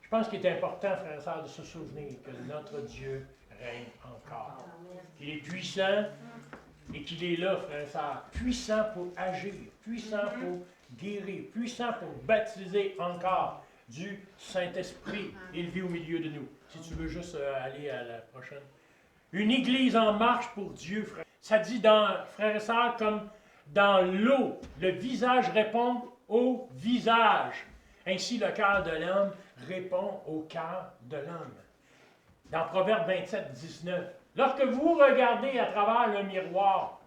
Je pense qu'il est important, frères et sœurs, de se souvenir que notre Dieu règne encore. Qu'il est puissant et qu'il est là, frères et sœurs, puissant pour agir, puissant pour guérir, puissant pour baptiser encore du Saint-Esprit. Il vit au milieu de nous. Si tu veux juste aller à la prochaine. Une église en marche pour Dieu, frère. Ça dit dans, frères et sœurs, comme dans l'eau, le visage répond au visage. Ainsi, le cœur de l'homme répond au cœur de l'homme. Dans Proverbe 27, 19, lorsque vous regardez à travers le miroir,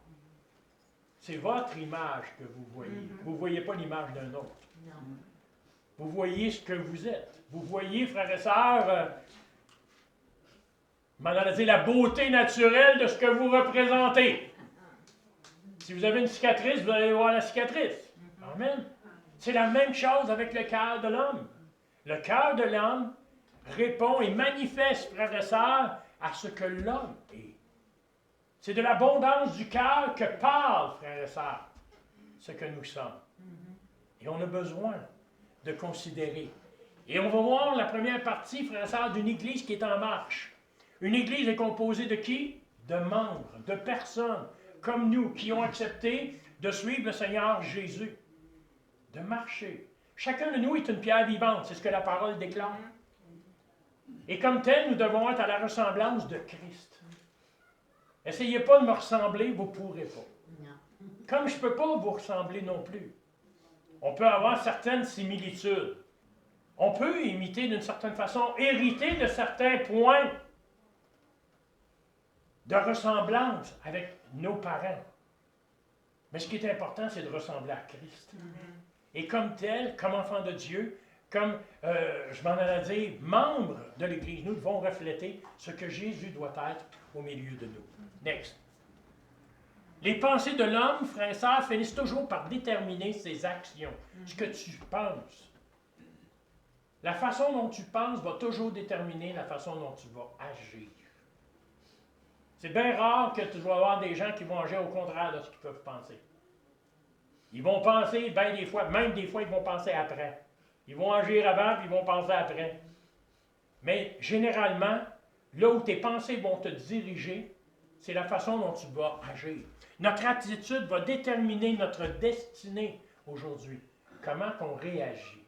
c'est votre image que vous voyez. Vous ne voyez pas l'image d'un autre. Vous voyez ce que vous êtes. Vous voyez, frères et sœurs, la beauté naturelle de ce que vous représentez. Si vous avez une cicatrice, vous allez voir la cicatrice. Amen. C'est la même chose avec le cœur de l'homme. Le cœur de l'homme répond et manifeste, frères et sœurs, à ce que l'homme est. C'est de l'abondance du cœur que parle, frères et sœurs, ce que nous sommes. Et on a besoin de considérer. Et on va voir la première partie, frères et sœurs, d'une église qui est en marche. Une église est composée de qui? De membres, de personnes comme nous qui ont accepté de suivre le Seigneur Jésus, de marcher. Chacun de nous est une pierre vivante, c'est ce que la parole déclare. Et comme tel, nous devons être à la ressemblance de Christ. Essayez pas de me ressembler, vous ne pourrez pas. Comme je ne peux pas vous ressembler non plus. On peut avoir certaines similitudes. On peut imiter d'une certaine façon, hériter de certains points de ressemblance avec nos parents. Mais ce qui est important, c'est de ressembler à Christ. Et comme tel, comme enfant de Dieu, comme, je m'en allais dire, membre de l'Église, nous devons refléter ce que Jésus doit être au milieu de nous. Next. Les pensées de l'homme, frères et sœurs, finissent toujours par déterminer ses actions. Ce que tu penses. La façon dont tu penses va toujours déterminer la façon dont tu vas agir. C'est bien rare que tu vas avoir des gens qui vont agir au contraire de ce qu'ils peuvent penser. Ils vont penser, bien des fois, même des fois, ils vont penser après. Ils vont agir avant, puis ils vont penser après. Mais généralement, là où tes pensées vont te diriger, c'est la façon dont tu vas agir. Notre attitude va déterminer notre destinée aujourd'hui. Comment on réagit?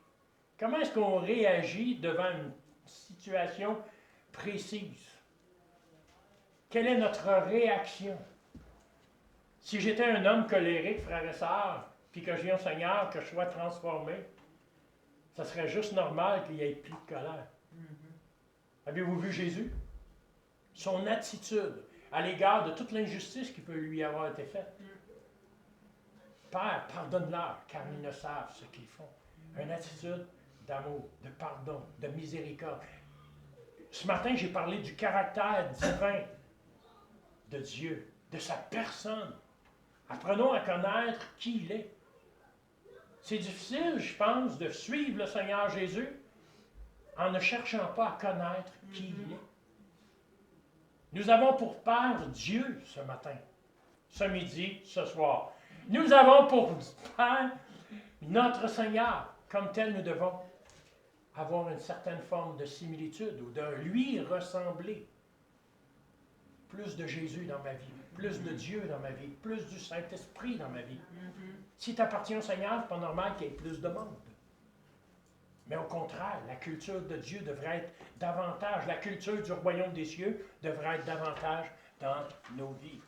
Comment est-ce qu'on réagit devant une situation précise? Quelle est notre réaction? Si j'étais un homme colérique, frères et sœurs, puis que je viens au Seigneur, que je sois transformé, ça serait juste normal qu'il n'y ait plus de colère. Avez-vous vu Jésus? Son attitude à l'égard de toute l'injustice qui peut lui avoir été faite. Père, pardonne-leur, car ils ne savent ce qu'ils font. Une attitude d'amour, de pardon, de miséricorde. Ce matin, j'ai parlé du caractère divin de Dieu, de sa personne. Apprenons à connaître qui il est. C'est difficile, je pense, de suivre le Seigneur Jésus en ne cherchant pas à connaître qui il est. Nous avons pour Père Dieu ce matin, ce midi, ce soir. Nous avons pour Père notre Seigneur. Comme tel, nous devons avoir une certaine forme de similitude ou de lui ressembler. Plus de Jésus dans ma vie, plus de Dieu dans ma vie, plus du Saint-Esprit dans ma vie. Si tu appartiens au Seigneur, ce n'est pas normal qu'il y ait plus de monde. Mais au contraire, la culture de Dieu devrait être davantage, la culture du royaume des cieux devrait être davantage dans nos vies.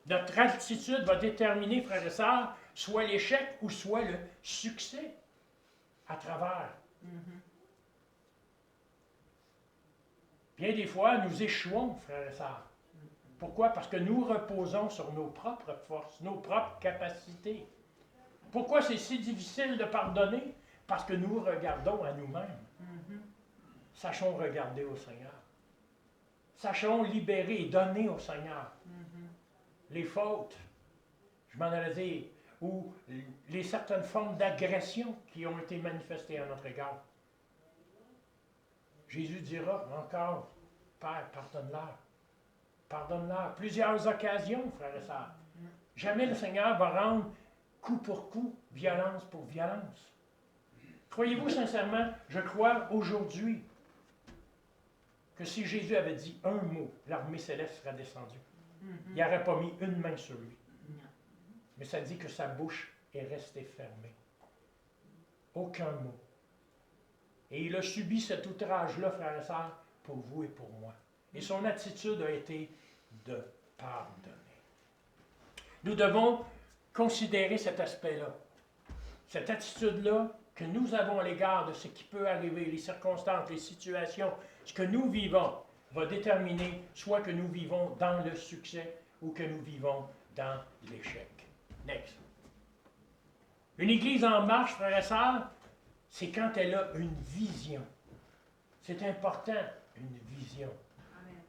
Notre attitude va déterminer, frères et sœurs, soit l'échec ou soit le succès à travers. Bien des fois, nous échouons, frères et sœurs. Pourquoi? Parce que nous reposons sur nos propres forces, nos propres capacités. Pourquoi c'est si difficile de pardonner? Parce que nous regardons à nous-mêmes. Sachons regarder au Seigneur. Sachons libérer et donner au Seigneur. Les fautes, je m'en allais dire, ou les certaines formes d'agression qui ont été manifestées à notre égard. Jésus dira encore, Père, pardonne-leur. Pardonne-leur. Plusieurs occasions, frères et sœurs. Jamais le Seigneur va rendre coup pour coup, violence pour violence. Croyez-vous sincèrement, je crois aujourd'hui que si Jésus avait dit un mot, l'armée céleste serait descendue. Il n'aurait pas mis une main sur lui. Mais ça dit que sa bouche est restée fermée. Aucun mot. Et il a subi cet outrage-là, frères et sœurs, pour vous et pour moi. Et son attitude a été de pardonner. Nous devons considérer cet aspect-là. Cette attitude-là que nous avons à l'égard de ce qui peut arriver, les circonstances, les situations, ce que nous vivons, va déterminer soit que nous vivons dans le succès ou que nous vivons dans l'échec. Next. Une église en marche, frères et sœurs, c'est quand elle a une vision. C'est important, une vision. Amen.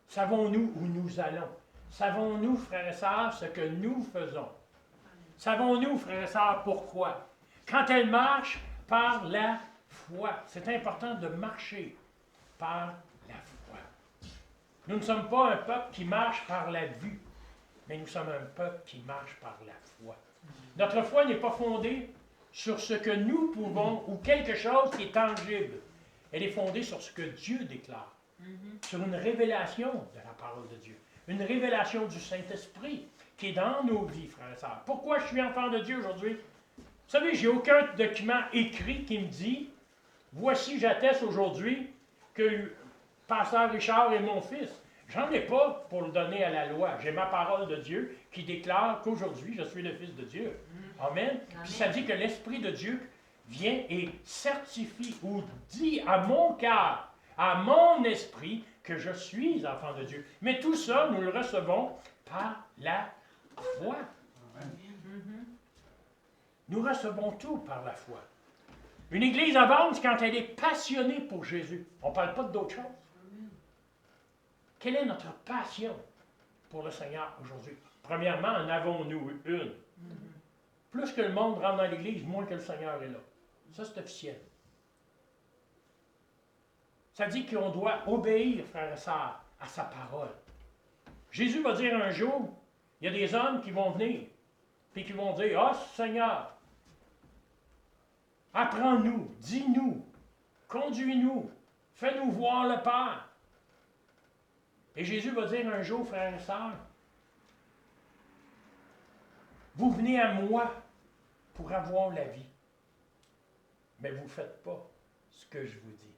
Savons-nous où nous allons? Savons-nous, frères et sœurs, ce que nous faisons? Amen. Savons-nous, frères et sœurs, pourquoi? Quand elle marche par la foi, c'est important de marcher par la foi. Nous ne sommes pas un peuple qui marche par la vue, mais nous sommes un peuple qui marche par la foi. Notre foi n'est pas fondée sur ce que nous pouvons ou quelque chose qui est tangible. Elle est fondée sur ce que Dieu déclare, sur une révélation de la parole de Dieu, une révélation du Saint-Esprit qui est dans nos vies, frères et sœurs. Pourquoi je suis enfant de Dieu aujourd'hui? Vous savez, j'ai aucun document écrit qui me dit « Voici, j'atteste aujourd'hui que Pasteur Richard est mon fils. » J'en ai pas pour le donner à la loi. J'ai ma parole de Dieu qui déclare qu'aujourd'hui, je suis le fils de Dieu. Amen. Amen. Puis ça dit que l'Esprit de Dieu vient et certifie ou dit à mon cœur, à mon esprit, que je suis enfant de Dieu. Mais tout ça, nous le recevons par la foi. Nous recevons tout par la foi. Une église avance quand elle est passionnée pour Jésus. On ne parle pas d'autre chose. Quelle est notre passion pour le Seigneur aujourd'hui? Premièrement, en avons-nous une? Plus que le monde rentre dans l'Église, moins que le Seigneur est là. Ça, c'est officiel. Ça dit qu'on doit obéir, frères et sœurs, à sa parole. Jésus va dire un jour, il y a des hommes qui vont venir, puis qui vont dire, « Ah, Seigneur, apprends-nous, dis-nous, conduis-nous, fais-nous voir le Père. » Et Jésus va dire un jour, frères et sœurs, vous venez à moi pour avoir la vie, mais vous ne faites pas ce que je vous dis.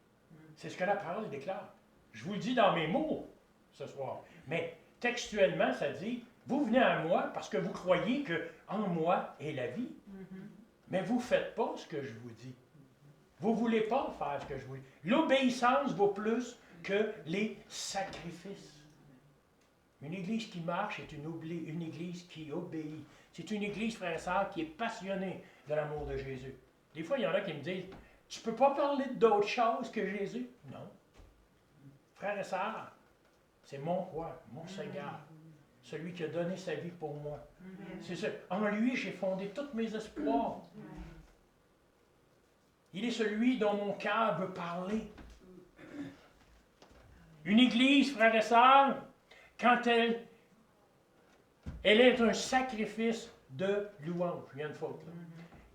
C'est ce que la parole déclare. Je vous le dis dans mes mots ce soir, mais textuellement, ça dit, vous venez à moi parce que vous croyez qu'en moi est la vie, mais vous ne faites pas ce que je vous dis. Vous ne voulez pas faire ce que je vous dis. L'obéissance vaut plus que les sacrifices. Une église qui marche est une église qui obéit. C'est une église, frères et sœurs, qui est passionnée de l'amour de Jésus. Des fois, il y en a qui me disent, tu ne peux pas parler d'autre chose que Jésus? Non. Frères et sœurs, c'est mon roi, mon Seigneur, celui qui a donné sa vie pour moi. C'est ça. En lui, j'ai fondé tous mes espoirs. Il est celui dont mon cœur veut parler. Une église, frères et sœurs, quand elle est un sacrifice de louange. Il y a une faute là.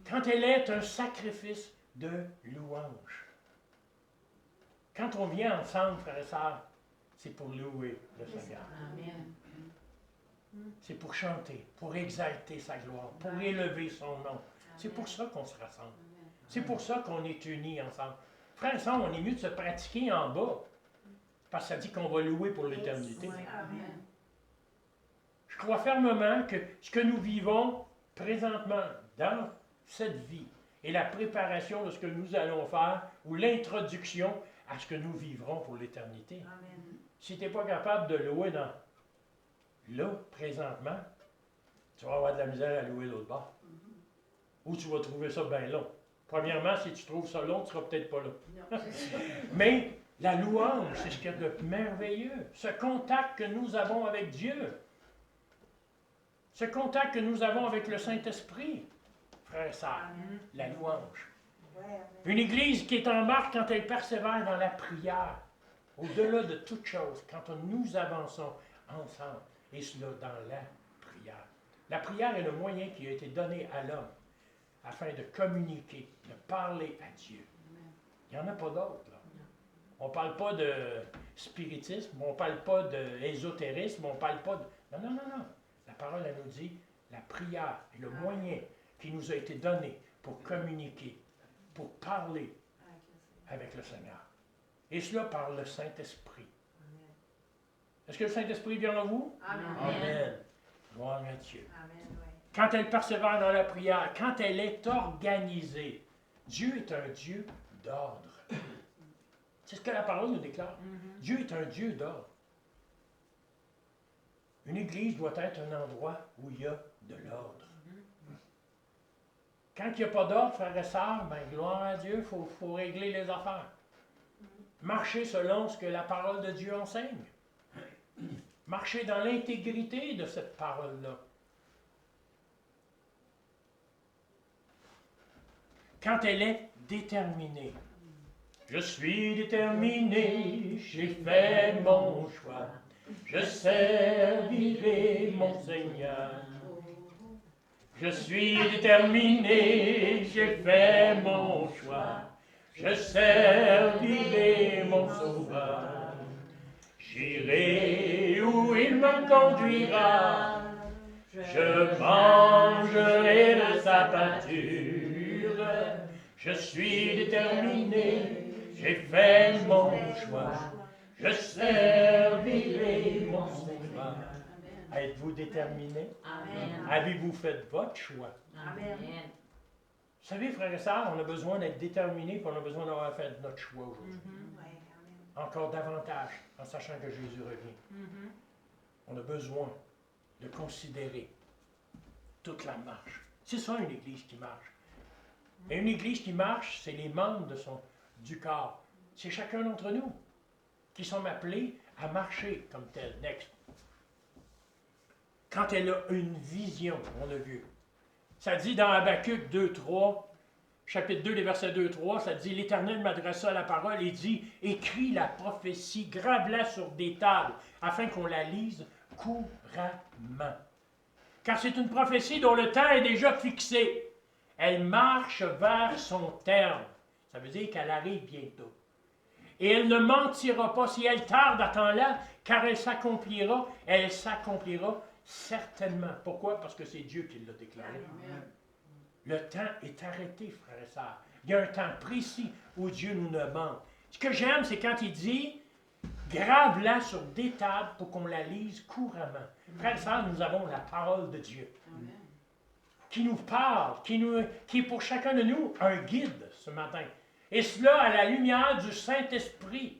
Quand elle est un sacrifice de louange. Quand on vient ensemble, frères et sœurs, c'est pour louer le Seigneur. C'est pour chanter, pour exalter sa gloire, pour élever son nom. C'est pour ça qu'on se rassemble. C'est pour ça qu'on est unis ensemble. Frères et sœurs, on est mieux de se pratiquer en bas. Parce que ça dit qu'on va louer pour l'éternité. Je crois fermement que ce que nous vivons présentement dans cette vie est la préparation de ce que nous allons faire ou l'introduction à ce que nous vivrons pour l'éternité. Si tu n'es pas capable de louer dans là, présentement, tu vas avoir de la misère à louer l'autre bord. Ou tu vas trouver ça bien long. Premièrement, si tu trouves ça long, tu ne seras peut-être pas là. Mais la louange, c'est ce qu'il y a de merveilleux. Ce contact que nous avons avec Dieu. Ce contact que nous avons avec le Saint-Esprit. Frères et sœurs, la louange. Une église qui est en marche quand elle persévère dans la prière. Au-delà de toute chose, quand nous avançons ensemble. Et cela dans la prière. La prière est le moyen qui a été donné à l'homme afin de communiquer, de parler à Dieu. Il n'y en a pas d'autre, là. On ne parle pas de spiritisme, on ne parle pas d'ésotérisme, on ne parle pas de... Non, non, non, non. La parole, elle nous dit la prière est le moyen qui nous a été donné pour communiquer, pour parler avec le Seigneur. Et cela par le Saint-Esprit. Est-ce que le Saint-Esprit vient en vous? Amen. Amen. Gloire à Dieu. Amen, oui. Quand elle persévère dans la prière, quand elle est organisée, Dieu est un Dieu d'ordre. C'est ce que la parole nous déclare. Dieu est un Dieu d'ordre. Une église doit être un endroit où il y a de l'ordre. Quand il n'y a pas d'ordre, frères et sœurs, ben, gloire à Dieu, il faut régler les affaires. Marcher selon ce que la parole de Dieu enseigne. Marcher dans l'intégrité de cette parole-là. Quand elle est déterminée. Je suis déterminé, j'ai fait mon choix. Je servirai mon Seigneur. Je suis déterminé, j'ai fait mon choix. Je servirai mon Sauveur. J'irai où il me conduira. Je mangerai de sa pâture. Je suis déterminé, j'ai fait mon choix. Je servirai mon Sauveur. Êtes-vous déterminé? Amen. Avez-vous fait votre choix? Amen. Vous savez, frères et sœurs, on a besoin d'être déterminés et on a besoin d'avoir fait notre choix aujourd'hui. Oui, amen. Encore davantage, en sachant que Jésus revient. On a besoin de considérer toute la marche. C'est ça une église qui marche. Et une église qui marche, c'est les membres du corps. C'est chacun d'entre nous qui sommes appelés à marcher comme tel. Next. Quand elle a une vision, on a vu. Ça dit dans Habakkuk 2:3, chapitre 2, les versets 2-3, ça dit « L'Éternel m'adressa la parole et dit « Écris la prophétie, grave-la sur des tables, afin qu'on la lise couramment. » Car c'est une prophétie dont le temps est déjà fixé. Elle marche vers son terme. Ça veut dire qu'elle arrive bientôt. Et elle ne mentira pas. Si elle tarde, attends-la, car elle s'accomplira certainement. Pourquoi? Parce que c'est Dieu qui l'a déclaré. Amen. Le temps est arrêté, frères et sœurs. Il y a un temps précis où Dieu nous demande. Ce que j'aime, c'est quand il dit « Grave-la sur des tables pour qu'on la lise couramment. » Frères et sœurs, nous avons la parole de Dieu qui nous parle, qui est pour chacun de nous un guide ce matin. Et cela à la lumière du Saint-Esprit.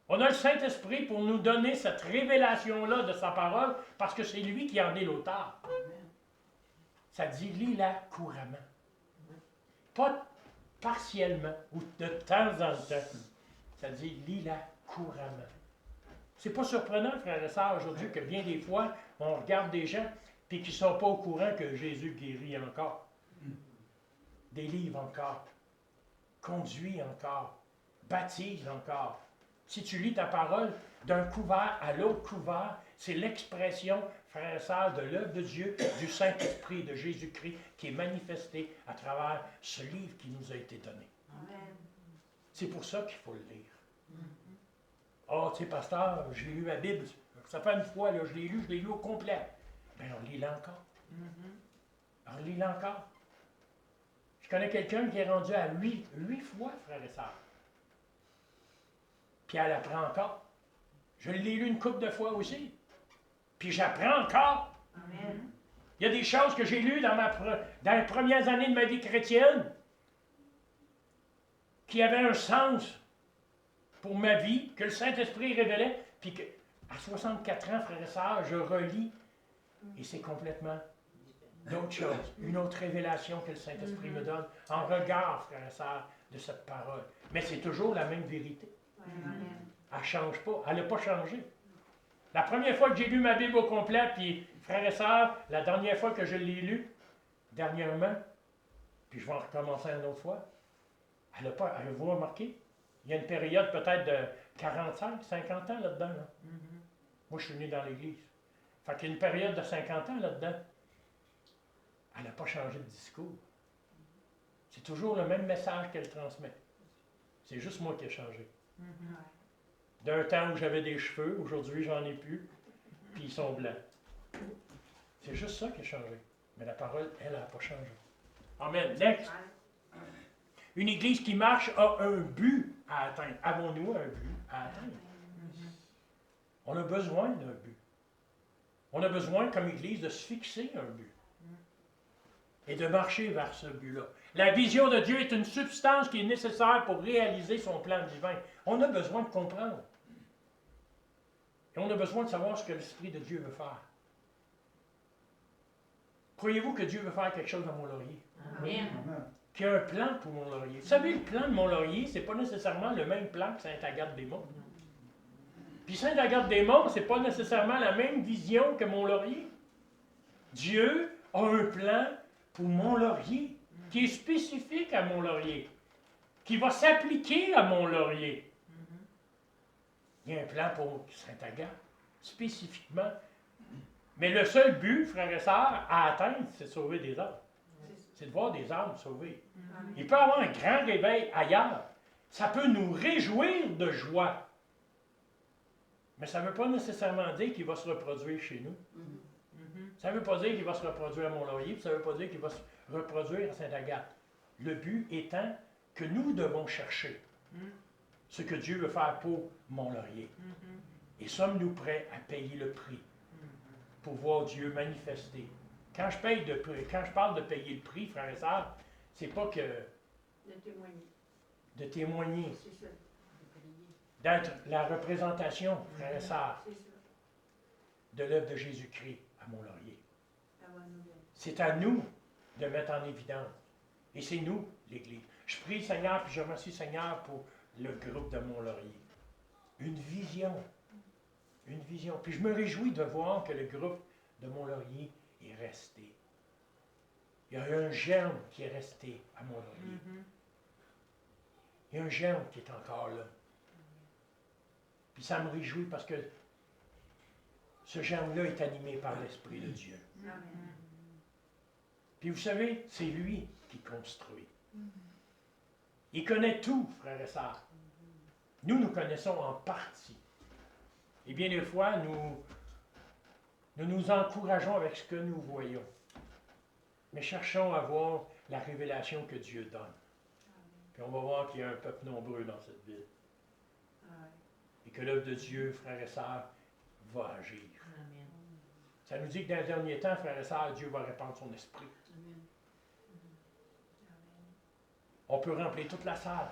On a le Saint-Esprit pour nous donner cette révélation-là de sa parole, parce que c'est lui qui en est l'auteur. Ça dit, lis-la couramment. Pas partiellement, ou de temps en temps. Ça dit, lis-la couramment. C'est pas surprenant, frères et sœurs, aujourd'hui, que bien des fois, on regarde des gens, puis qui ne sont pas au courant que Jésus guérit encore. Délivre encore. Conduit encore. Baptise encore. Si tu lis ta parole d'un couvert à l'autre couvert, c'est l'expression, frères et sœurs, de l'œuvre de Dieu, du Saint-Esprit, de Jésus-Christ, qui est manifesté à travers ce livre qui nous a été donné. Amen. C'est pour ça qu'il faut le lire. Oh, tu sais, pasteur, j'ai lu ma Bible. Ça fait une fois, là, je l'ai lu au complet. Bien, on lit là encore. On lit là encore. Je connais quelqu'un qui est rendu à 8 fois, frères et sœurs. Puis elle apprend encore. Je l'ai lu une couple de fois aussi. Puis j'apprends encore. Amen. Il y a des choses que j'ai lues dans les premières années de ma vie chrétienne qui avaient un sens pour ma vie, que le Saint-Esprit révélait, puis qu'à 64 ans, frères et sœurs, je relis, et c'est complètement d'autres choses, une autre révélation que le Saint-Esprit me donne, en regard, frères et sœurs, de cette parole. Mais c'est toujours la même vérité. Amen. Elle ne change pas, elle n'a pas changé. La première fois que j'ai lu ma Bible au complet, puis frères et sœurs, la dernière fois que je l'ai lu, dernièrement, puis je vais en recommencer une autre fois, elle n'a pas, avez-vous remarqué? Il y a une période peut-être de 45, 50 ans là-dedans. Là. Moi, je suis né dans l'Église. Fait qu'il y a une période de 50 ans là-dedans. Elle n'a pas changé de discours. C'est toujours le même message qu'elle transmet. C'est juste moi qui ai changé. D'un temps où j'avais des cheveux, aujourd'hui j'en ai plus, puis ils sont blancs. C'est juste ça qui a changé. Mais la parole, elle n'a pas changé. Amen. Next. Une église qui marche a un but à atteindre. Avons-nous un but à atteindre? On a besoin d'un but. On a besoin, comme église, de se fixer un but. Et de marcher vers ce but-là. La vision de Dieu est une substance qui est nécessaire pour réaliser son plan divin. On a besoin de comprendre. Et on a besoin de savoir ce que l'Esprit de Dieu veut faire. Croyez-vous que Dieu veut faire quelque chose dans Mont-Laurier? Amen. Qu'il y a un plan pour Mont-Laurier. Vous savez, le plan de Mont-Laurier, ce n'est pas nécessairement le même plan que Sainte-Agathe-des-Monts. Puis Sainte-Agathe-des-Monts, ce n'est pas nécessairement la même vision que Mont-Laurier. Dieu a un plan pour Mont-Laurier, qui est spécifique à Mont-Laurier, qui va s'appliquer à Mont-Laurier. Il y a un plan pour Sainte-Agathe, spécifiquement. Mais le seul but, frères et sœurs, à atteindre, c'est de sauver des âmes. C'est de voir des âmes sauvées. Il peut y avoir un grand réveil ailleurs. Ça peut nous réjouir de joie. Mais ça ne veut pas nécessairement dire qu'il va se reproduire chez nous. Ça ne veut pas dire qu'il va se reproduire à Mont-Laurier, puis ça ne veut pas dire qu'il va se reproduire à Sainte-Agathe. Le but étant que nous devons chercher ce que Dieu veut faire pour Mont-Laurier. Et sommes-nous prêts à payer le prix pour voir Dieu manifester? Quand je parle de payer le prix, frères et sœurs, c'est pas que De témoigner. de témoigner, C'est ça. d'être la représentation, frères et sœurs, C'est ça. de l'œuvre de Jésus-Christ à Mont-Laurier. La bonne nouvelle. C'est à nous de mettre en évidence. Et c'est nous, l'Église. Je prie le Seigneur, puis je remercie le Seigneur pour le groupe de Mont-Laurier. Une vision. Une vision. Puis je me réjouis de voir que le groupe de Mont-Laurier est resté. Il y a un germe qui est resté à Mont-Laurier. Il y a un germe qui est encore là. Puis ça me réjouit parce que ce germe-là est animé par l'Esprit de Dieu. Amen. Puis vous savez, c'est lui qui construit. Il connaît tout, frères et sœurs. Nous connaissons en partie. Et bien des fois, nous encourageons avec ce que nous voyons. Mais cherchons à voir la révélation que Dieu donne. Puis on va voir qu'il y a un peuple nombreux dans cette ville. Et que l'œuvre de Dieu, frères et sœurs, va agir. Amen. Ça nous dit que dans les derniers temps, frères et sœurs, Dieu va répandre son esprit. Amen. On peut remplir toute la salle.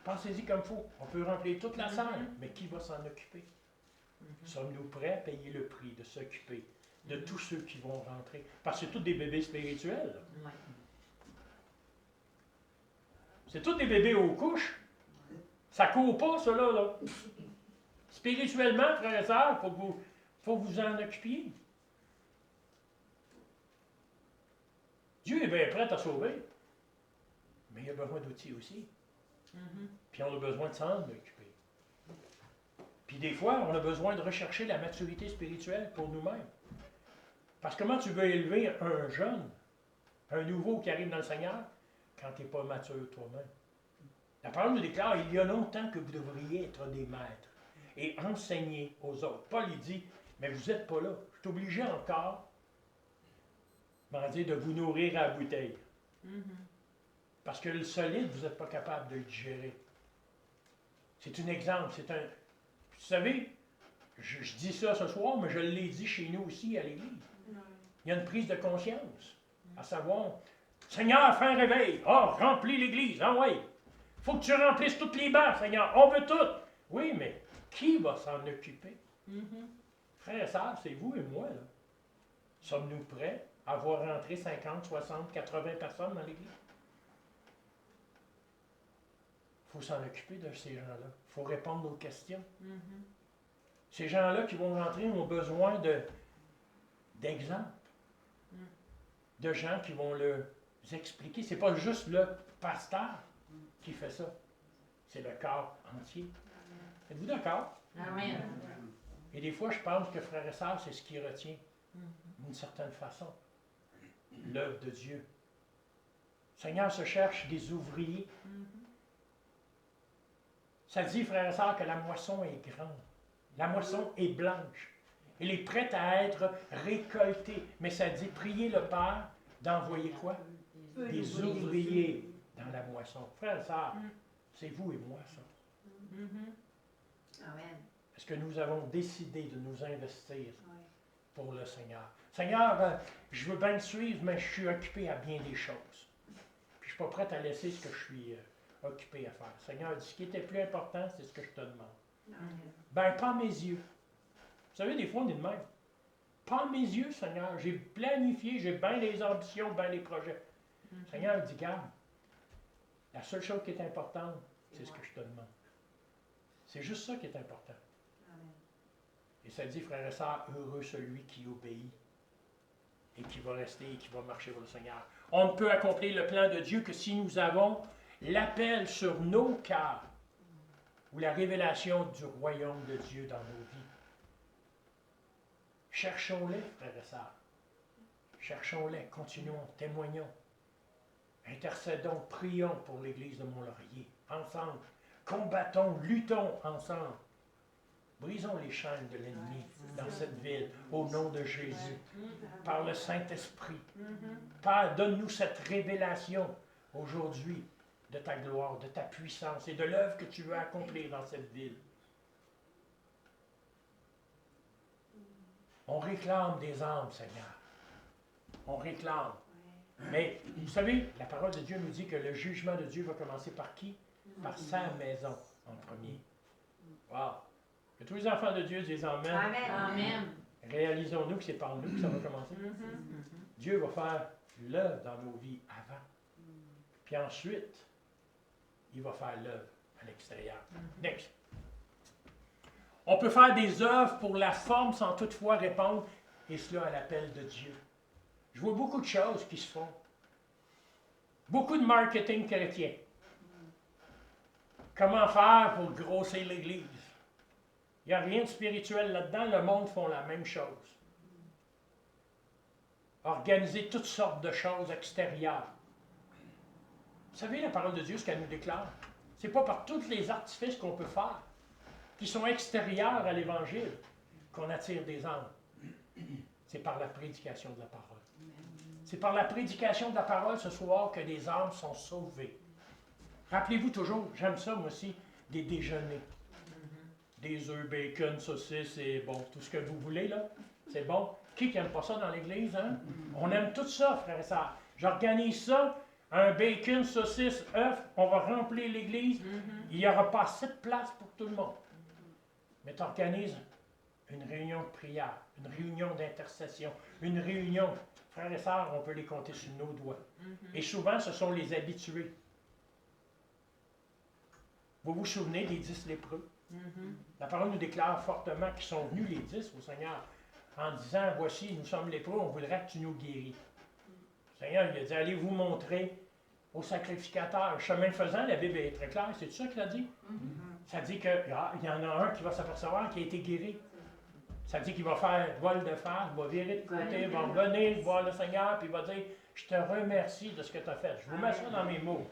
Pensez-y comme il faut. On peut remplir toute la salle, mais qui va s'en occuper? Sommes-nous prêts à payer le prix de s'occuper de tous ceux qui vont rentrer? Parce que c'est tous des bébés spirituels. Là. Ouais. C'est tous des bébés aux couches. Ça court pas, cela, là. Spirituellement, frères et sœurs, il faut que vous en occupiez. Dieu est bien prêt à sauver. Mais il a besoin d'outils aussi. Puis on a besoin de s'en occuper. Puis des fois, on a besoin de rechercher la maturité spirituelle pour nous-mêmes. Parce que comment tu veux élever un jeune, un nouveau qui arrive dans le Seigneur, quand tu n'es pas mature toi-même? La parole nous déclare, il y a longtemps que vous devriez être des maîtres et enseigner aux autres. Paul, il dit, mais vous n'êtes pas là. Je suis obligé encore, de vous nourrir à la bouteille. Parce que le solide, vous n'êtes pas capable de le digérer. C'est un exemple. Vous savez, je dis ça ce soir, mais je l'ai dit chez nous aussi à l'Église. Il y a une prise de conscience. À savoir, Seigneur, fais un réveil. Remplis l'Église. Ah oui. Il faut que tu remplisses toutes les bancs, Seigneur. On veut tout. Oui, mais qui va s'en occuper? Frères et sœurs, c'est vous et moi. Là. Sommes-nous prêts à voir rentrer 50, 60, 80 personnes dans l'Église? Il faut s'en occuper de ces gens-là. Il faut répondre aux questions. Ces gens-là qui vont rentrer ont besoin d'exemples. De gens qui vont leur expliquer. Ce n'est pas juste le pasteur qui fait ça. C'est le corps entier. Êtes-vous d'accord? Amen. Et des fois, je pense que frères et sœurs, c'est ce qui retient, d'une certaine façon, l'œuvre de Dieu. Le Seigneur se cherche des ouvriers. Ça dit, frères et sœurs, que la moisson est grande. La moisson est blanche. Elle est prête à être récoltée. Mais ça dit, priez le Père d'envoyer quoi? Des ouvriers dans la moisson. Frères et sœurs, c'est vous et moi, ça. Amen. Est-ce que nous avons décidé de nous investir Oui. pour le Seigneur? Seigneur, je veux bien te suivre, mais je suis occupé à bien des choses. Puis je ne suis pas prêt à laisser ce que je suis occupé à faire. Seigneur dit, ce qui était plus important, c'est ce que je te demande. Amen. Ben, pas à mes yeux. Vous savez, des fois, on est de même. Pas à mes yeux, Seigneur. J'ai planifié, j'ai bien les ambitions, bien les projets. Seigneur dit, garde, la seule chose qui est importante, c'est ce que je te demande. C'est juste ça qui est important. Amen. Et ça dit, frères et sœurs, heureux celui qui obéit et qui va rester et qui va marcher pour le Seigneur. On ne peut accomplir le plan de Dieu que si nous avons l'appel sur nos cœurs ou la révélation du royaume de Dieu dans nos vies. Cherchons-les, frères et sœurs. Cherchons-les, continuons, témoignons. Intercédons, prions pour l'Église de Mont-Laurier, ensemble. Combattons, luttons ensemble. Brisons les chaînes de l'ennemi dans cette ville, au nom de Jésus, par le Saint-Esprit. Père, donne-nous cette révélation aujourd'hui de ta gloire, de ta puissance et de l'œuvre que tu veux accomplir dans cette ville. On réclame des âmes, Seigneur. On réclame. Mais, vous savez, la parole de Dieu nous dit que le jugement de Dieu va commencer par qui? Par sa maison, en premier. Wow! Que tous les enfants de Dieu disent Amen. Amen. Amen. Réalisons-nous que c'est par nous que ça va commencer. Dieu va faire l'œuvre dans nos vies avant. Puis ensuite, il va faire l'œuvre à l'extérieur. Next. On peut faire des œuvres pour la forme sans toutefois répondre, et cela à l'appel de Dieu. Je vois beaucoup de choses qui se font. Beaucoup de marketing chrétien. Comment faire pour grossir l'Église? Il n'y a rien de spirituel là-dedans, le monde font la même chose. Organiser toutes sortes de choses extérieures. Vous savez, la parole de Dieu, ce qu'elle nous déclare, c'est pas par tous les artifices qu'on peut faire, qui sont extérieurs à l'Évangile, qu'on attire des âmes. C'est par la prédication de la parole. C'est par la prédication de la parole ce soir que des âmes sont sauvées. Rappelez-vous toujours, j'aime ça moi aussi, des déjeuners. Des œufs, bacon, saucisses et bon, tout ce que vous voulez là. C'est bon. Qui n'aime pas ça dans l'église, hein? On aime tout ça, frères et sœurs. J'organise ça, un bacon, saucisse, œuf, on va remplir l'église. Il n'y aura pas assez de place pour tout le monde. Mais tu organises une réunion de prière, une réunion d'intercession, une réunion. Frères et sœurs, on peut les compter sur nos doigts. Et souvent, ce sont les habitués. Vous vous souvenez des 10 lépreux? La parole nous déclare fortement qu'ils sont venus les 10 au Seigneur en disant, voici, nous sommes lépreux, on voudrait que tu nous guéris. Le Seigneur il a dit, allez vous montrer au sacrificateur. Chemin faisant, la Bible est très claire, c'est ça qu'il a dit? Ça dit qu'il y en a un qui va s'apercevoir qui a été guéri. Ça dit qu'il va faire vol de face, va virer de côté, il va revenir voir le Seigneur, puis il va dire, je te remercie de ce que tu as fait. Je vous mets ça dans mes mots.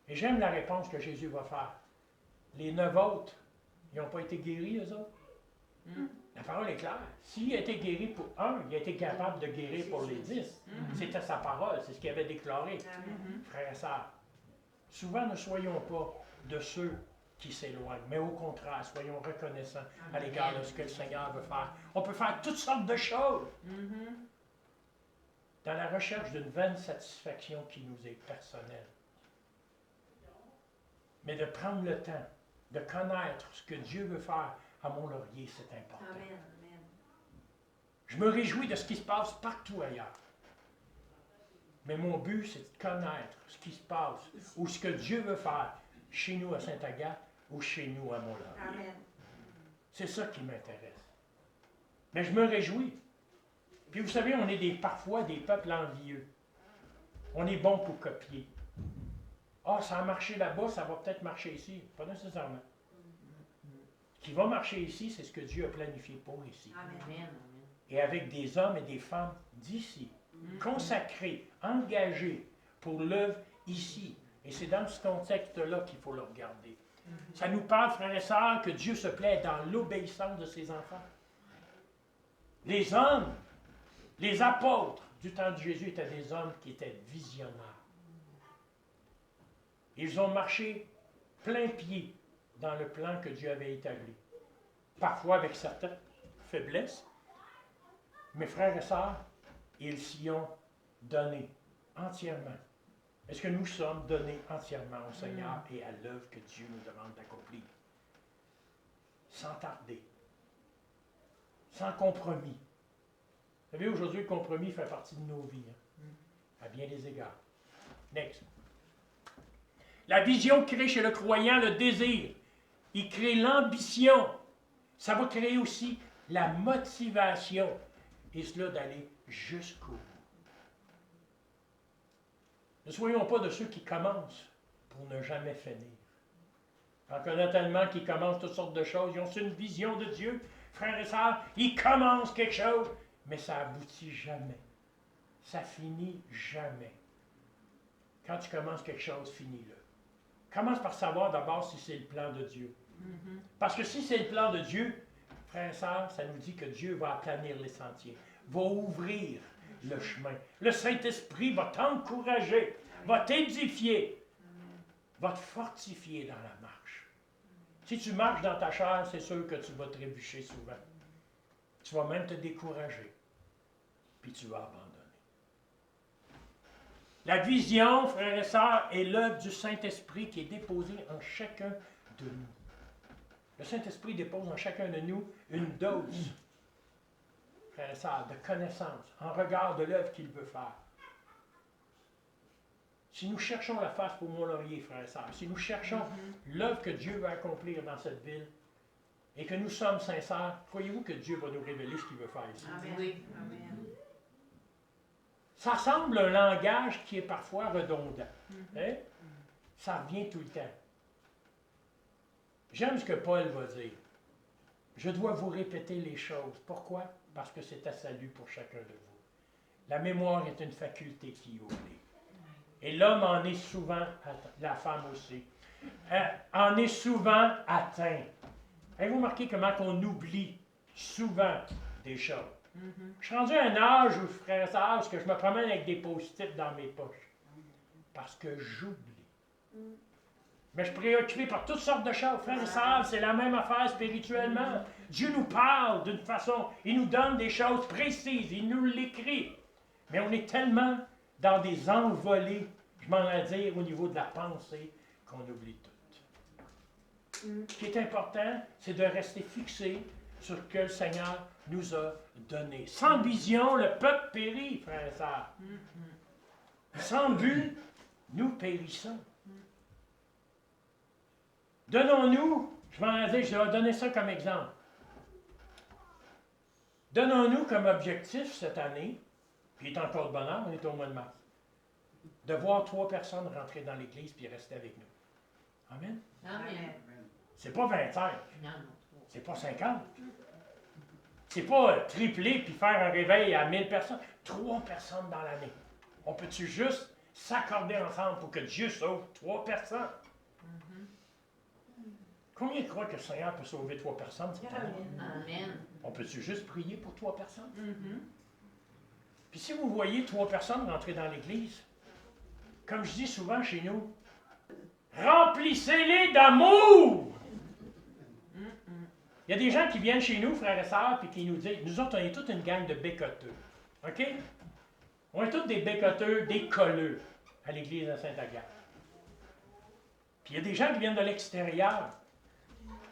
Et j'aime la réponse que Jésus va faire. Les 9 autres, ils n'ont pas été guéris, eux autres. La parole est claire. S'il a été guéri pour un, il a été capable de guérir pour les 10. C'était sa parole, c'est ce qu'il avait déclaré. Frères et sœurs, souvent ne soyons pas de ceux qui s'éloignent, mais au contraire, soyons reconnaissants à l'égard de ce que le Seigneur veut faire. On peut faire toutes sortes de choses dans la recherche d'une vaine satisfaction qui nous est personnelle. Mais de prendre le temps de connaître ce que Dieu veut faire à Mont-Laurier, c'est important. Amen. Je me réjouis de ce qui se passe partout ailleurs. Mais mon but, c'est de connaître ce qui se passe ou ce que Dieu veut faire chez nous à Sainte-Agathe ou chez nous à Mont-Laurier. Amen. C'est ça qui m'intéresse. Mais je me réjouis. Puis vous savez, on est parfois des peuples envieux. On est bon pour copier. Ah, ça a marché là-bas, ça va peut-être marcher ici. Pas nécessairement. Ce qui va marcher ici, c'est ce que Dieu a planifié pour ici. Amen. Et avec des hommes et des femmes d'ici, consacrés, engagés pour l'œuvre ici. Et c'est dans ce contexte-là qu'il faut le regarder. Ça nous parle, frères et sœurs, que Dieu se plaît dans l'obéissance de ses enfants. Les hommes, les apôtres du temps de Jésus étaient des hommes qui étaient visionnaires. Ils ont marché plein pied dans le plan que Dieu avait établi. Parfois avec certaines faiblesses. Mes frères et sœurs, ils s'y ont donné entièrement. Est-ce que nous sommes donnés entièrement au Seigneur et à l'œuvre que Dieu nous demande d'accomplir? Sans tarder. Sans compromis. Vous savez, aujourd'hui, le compromis fait partie de nos vies, à bien des égards. Next. La vision crée chez le croyant le désir. Il crée l'ambition. Ça va créer aussi la motivation. Et cela d'aller jusqu'au bout. Ne soyons pas de ceux qui commencent pour ne jamais finir. J'en connais tellement qui commencent toutes sortes de choses. Ils ont une vision de Dieu. Frères et sœurs, ils commencent quelque chose, mais ça aboutit jamais. Ça finit jamais. Quand tu commences quelque chose, finis-le. Commence par savoir d'abord si c'est le plan de Dieu. Parce que si c'est le plan de Dieu, frères et sœurs, ça nous dit que Dieu va aplanir les sentiers, va ouvrir le chemin. Le Saint-Esprit va t'encourager, va t'édifier, va te fortifier dans la marche. Si tu marches dans ta chair, c'est sûr que tu vas trébucher souvent. Tu vas même te décourager, puis tu vas abandonner. La vision, frères et sœurs, est l'œuvre du Saint-Esprit qui est déposée en chacun de nous. Le Saint-Esprit dépose en chacun de nous une dose, frères et sœurs, de connaissance, en regard de l'œuvre qu'il veut faire. Si nous cherchons la face pour Mont-Laurier, frères et sœurs, si nous cherchons l'œuvre que Dieu veut accomplir dans cette ville, et que nous sommes sincères, croyez-vous que Dieu va nous révéler ce qu'il veut faire ici? Amen. Oui. Amen. Ça semble un langage qui est parfois redondant. Hein? Ça revient tout le temps. J'aime ce que Paul va dire. Je dois vous répéter les choses. Pourquoi? Parce que c'est un salut pour chacun de vous. La mémoire est une faculté qui oublie. Et l'homme en est souvent atteint. La femme aussi. En est souvent atteint. Avez-vous remarqué comment on oublie souvent des choses? Je suis rendu à un âge où, frères et sœurs, que je me promène avec des post-it dans mes poches. Parce que j'oublie. Mais je suis préoccupé par toutes sortes de choses. Frères et sœurs, c'est la même affaire spirituellement. Dieu nous parle d'une façon, il nous donne des choses précises, il nous l'écrit. Mais on est tellement dans des envolées, je m'en ai dire, au niveau de la pensée, qu'on oublie tout. Ce qui est important, c'est de rester fixé sur ce que le Seigneur nous a donné. Sans vision, le peuple périt, frères et sœurs. Sans but, nous périssons. Donnons-nous, je vais donner ça comme exemple. Donnons-nous comme objectif cette année, puis il est encore de bonheur, on est au mois de mars, de voir 3 personnes rentrer dans l'Église puis rester avec nous. Amen. Amen. C'est pas 25, Non. c'est pas 50. C'est pas tripler puis faire un réveil à 1000 personnes. 3 personnes dans l'année. On peut-tu juste s'accorder ensemble pour que Dieu sauve 3 personnes? Combien croient que le Seigneur peut sauver 3 personnes cette année? Amen. On peut-tu juste prier pour 3 personnes? Puis si vous voyez 3 personnes rentrer dans l'Église, comme je dis souvent chez nous, remplissez-les d'amour! Il y a des gens qui viennent chez nous, frères et sœurs, puis qui nous disent, nous autres, on est toute une gang de bécoteux. OK? On est tous des bécoteux, des colleux à l'Église de Sainte-Agathe. Puis il y a des gens qui viennent de l'extérieur.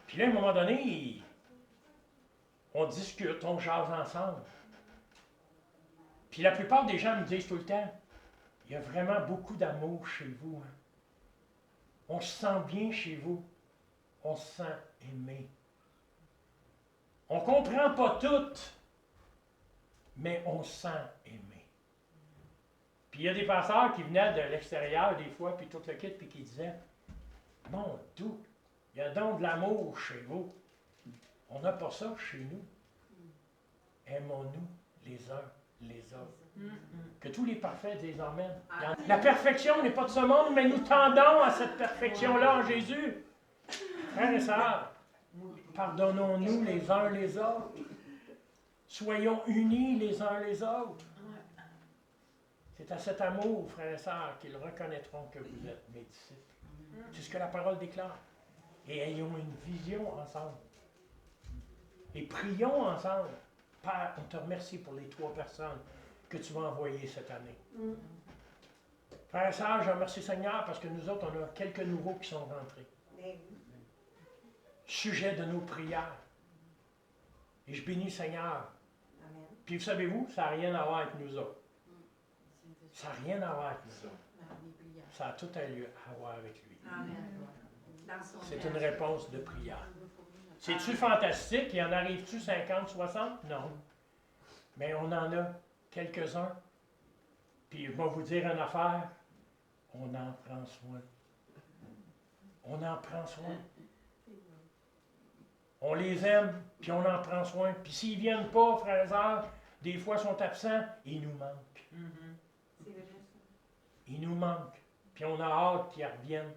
Puis là, à un moment donné, on discute, on jase ensemble. Puis la plupart des gens me disent tout le temps, il y a vraiment beaucoup d'amour chez vous. Hein? On se sent bien chez vous. On se sent aimé. On ne comprend pas tout, mais on se sent aimé. Puis il y a des pasteurs qui venaient de l'extérieur des fois, puis tout le kit, puis qui disaient, mon Dieu, il y a donc de l'amour chez vous. On n'a pas ça chez nous. Aimons-nous les uns les autres. Que tous les parfaits disent Amen. La perfection n'est pas de ce monde, mais nous tendons à cette perfection-là en Jésus. Frères et sœurs, pardonnons-nous les uns les autres. Soyons unis les uns les autres. C'est à cet amour, frères et sœurs, qu'ils reconnaîtront que vous êtes mes disciples. C'est ce que la parole déclare. Et ayons une vision ensemble. Et prions ensemble. Père, on te remercie pour les 3 personnes que tu vas envoyer cette année. Frères et sœurs, je remercie Seigneur parce que nous autres, on a quelques nouveaux qui sont rentrés. Sujet de nos prières. Et je bénis Seigneur. Puis vous savez-vous, ça n'a rien à voir avec nous autres. Ça n'a rien à voir avec nous autres. Ça a tout un lieu à voir avec lui. C'est une réponse de prière. C'est-tu fantastique? Il en arrive-tu 50, 60? Non. Mais on en a quelques-uns. Puis je vais vous dire une affaire. On en prend soin. On en prend soin. On les aime, puis on en prend soin. Puis s'ils ne viennent pas, frères et sœurs, des fois sont absents, ils nous manquent. Ils nous manquent. Puis on a hâte qu'ils reviennent.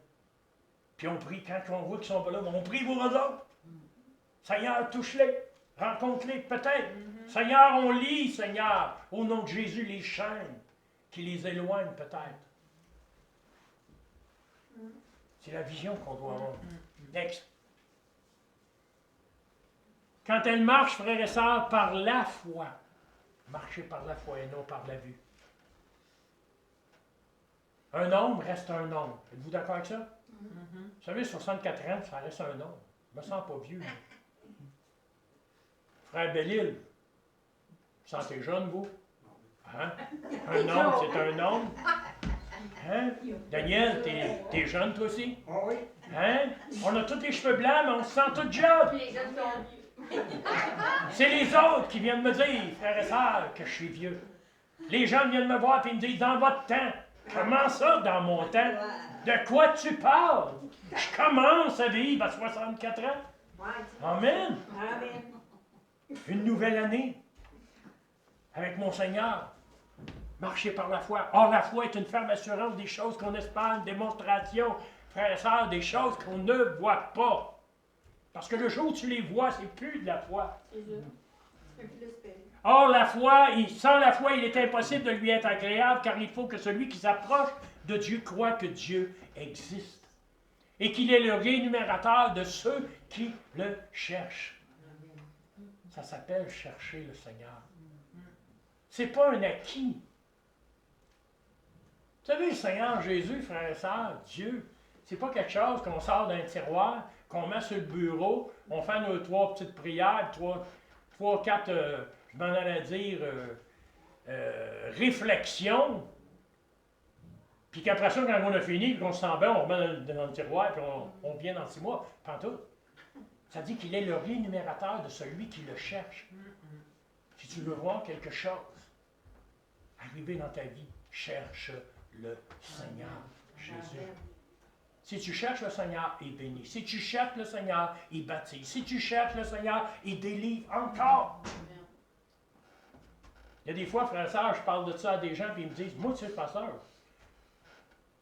Puis on prie, quand on voit qu'ils sont pas là, on prie pour eux autres. Seigneur, touche-les, rencontre-les peut-être. Seigneur, on lit, Seigneur, au nom de Jésus, les chaînes qui les éloignent peut-être. C'est la vision qu'on doit avoir. Next. Quand elle marche, frères et sœurs, par la foi, marchez par la foi et non par la vue. Un nombre reste un nombre. Êtes-vous d'accord avec ça? Vous savez, 64 ans, ça reste un nombre. Je me sens pas vieux. Frère Belle-Île, vous sentez jeune, vous? Hein? Un nombre, c'est un nombre. Hein? Daniel, t'es jeune, toi aussi? Oui. Hein? On a tous les cheveux blancs, mais on se sent tous jeunes. C'est les autres qui viennent me dire, frères et sœurs, que je suis vieux. Les gens viennent me voir et me disent, dans votre temps. Comment ça, dans mon temps? De quoi tu parles? Je commence à vivre à 64 ans. Amen. Une nouvelle année avec mon Seigneur. Marcher par la foi. Or, la foi est une ferme assurance des choses qu'on espère, une démonstration, frères et sœurs, des choses qu'on ne voit pas. Parce que le jour où tu les vois, c'est plus de la foi. Or, la foi, sans la foi, il est impossible de lui être agréable, car il faut que celui qui s'approche de Dieu croit que Dieu existe. Et qu'il est le rémunérateur de ceux qui le cherchent. Ça s'appelle chercher le Seigneur. C'est pas un acquis. Vous savez, le Seigneur Jésus, frères et sœurs, Dieu, c'est pas quelque chose qu'on sort d'un tiroir, qu'on met sur le bureau, on fait nos 3 petites prières, 3, 4, je m'en allais dire, réflexions, puis qu'après ça, quand on a fini, puis qu'on se sent bien, on remet dans le tiroir, puis on vient dans 6 mois. Pantoute. Ça dit qu'il est le rémunérateur de celui qui le cherche. Si tu veux voir quelque chose arriver dans ta vie, cherche le Seigneur Jésus. Si tu cherches le Seigneur, il bénit. Si tu cherches le Seigneur, il baptise. Si tu cherches le Seigneur, il délivre encore. Il y a des fois, frères et sœurs, je parle de ça à des gens, puis ils me disent, moi, tu sais, pasteur,